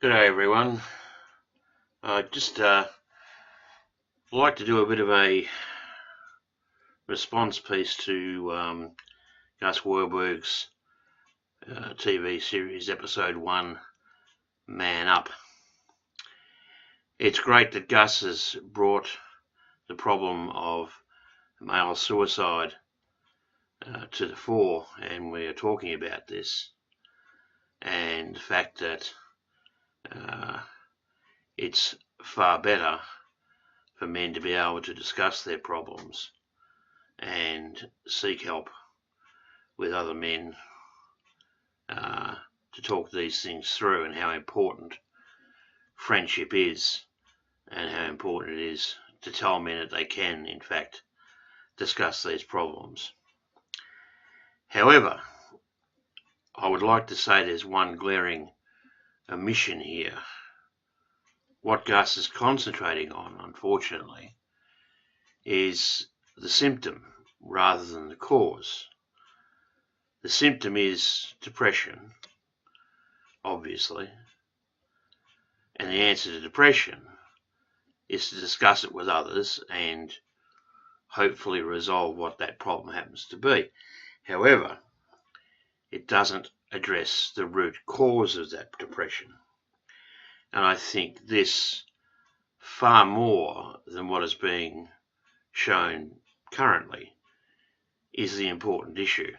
G'day everyone. I'd just like to do a bit of a response piece to Gus Warburg's TV series Episode 1, Man Up. It's great that Gus has brought the problem of male suicide to the fore, and we are talking about this, and the fact that it's far better for men to be able to discuss their problems and seek help with other men to talk these things through, and how important friendship is, and how important it is to tell men that they can, in fact, discuss these problems. However, I would like to say there's one glaring omission here. What Gus is concentrating on, unfortunately, is the symptom rather than the cause. The symptom is depression, obviously, and the answer to depression is to discuss it with others and hopefully resolve what that problem happens to be. However, it doesn't address the root cause of that depression. And I think this, far more than what is being shown currently, is the important issue.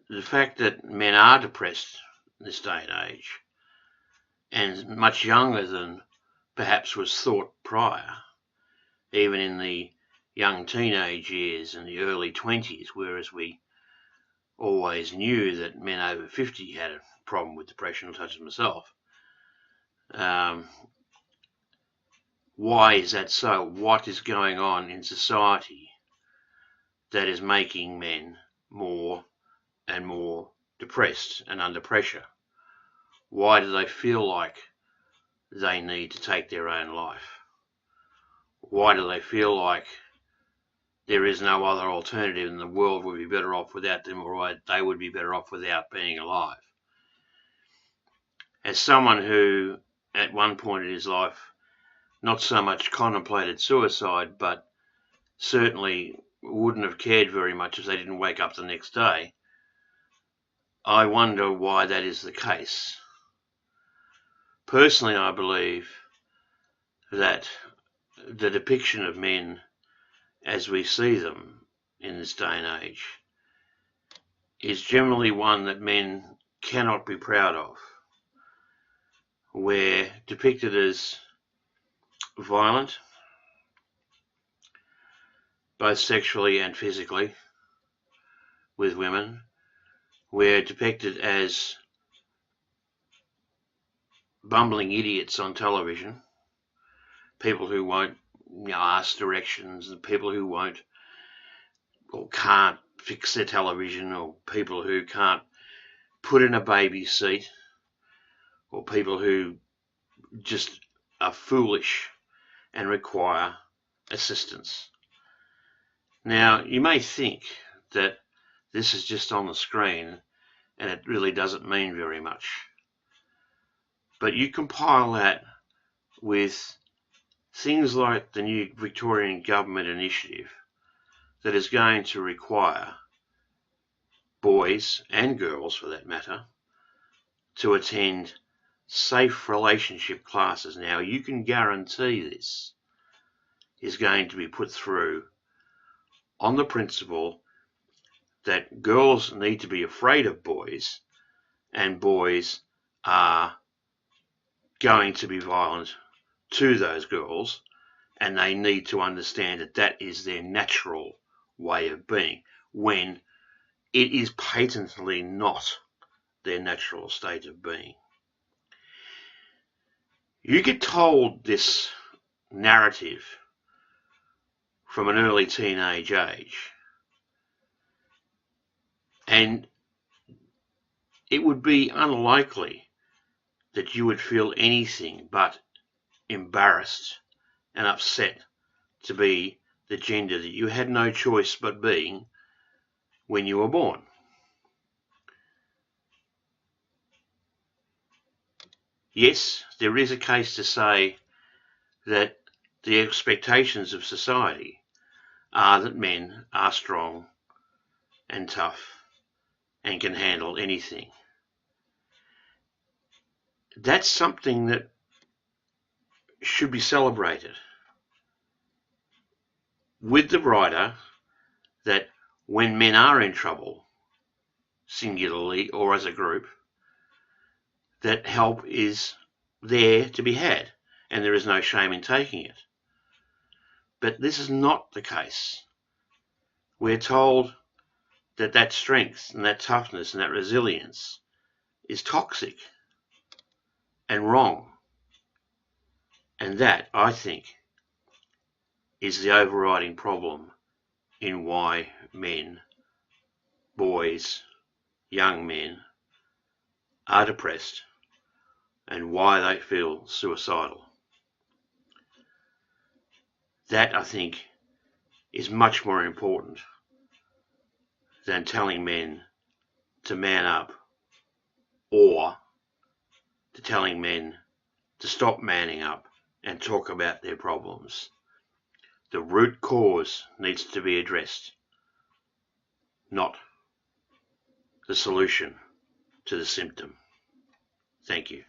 The fact that men are depressed in this day and age, and much younger than perhaps was thought prior, even in the young teenage years and the early 20s, whereas we always knew that men over 50 had a problem with depression, such as myself. Why is that so? What is going on in society that is making men more and more depressed and under pressure? Why do they feel like they need to take their own life? Why do they feel like there is no other alternative and the world would be better off without them, or they would be better off without being alive? As someone who, at one point in his life, not so much contemplated suicide, but certainly wouldn't have cared very much if they didn't wake up the next day, I wonder why that is the case. Personally, I believe that the depiction of men as we see them in this day and age is generally one that men cannot be proud of. We're depicted as violent, both sexually and physically, with women. We're depicted as bumbling idiots on television, people who won't ask directions, and people who won't or can't fix their television, or people who can't put in a baby seat, or people who just are foolish and require assistance. Now, you may think that this is just on the screen and it really doesn't mean very much. But you compile that with things like the new Victorian government initiative that is going to require boys and girls, for that matter, to attend safe relationship classes. Now, you can guarantee this is going to be put through on the principle that girls need to be afraid of boys, and boys are going to be violent to those girls, and they need to understand that that is their natural way of being, when it is patently not their natural state of being. You get told this narrative from an early teenage age, and it would be unlikely that you would feel anything but embarrassed and upset to be the gender that you had no choice but being when you were born. Yes, there is a case to say that the expectations of society are that men are strong and tough and can handle anything. That's something that should be celebrated, with the rider that when men are in trouble, singularly or as a group, that help is there to be had and there is no shame in taking it. But this is not the case. We're told that that strength and that toughness and that resilience is toxic and wrong. And that, I think, is the overriding problem in why men, boys, young men are depressed and why they feel suicidal. That, I think, is much more important than telling men to man up or to telling men to stop manning up and talk about their problems. The root cause needs to be addressed, not the solution to the symptom. Thank you.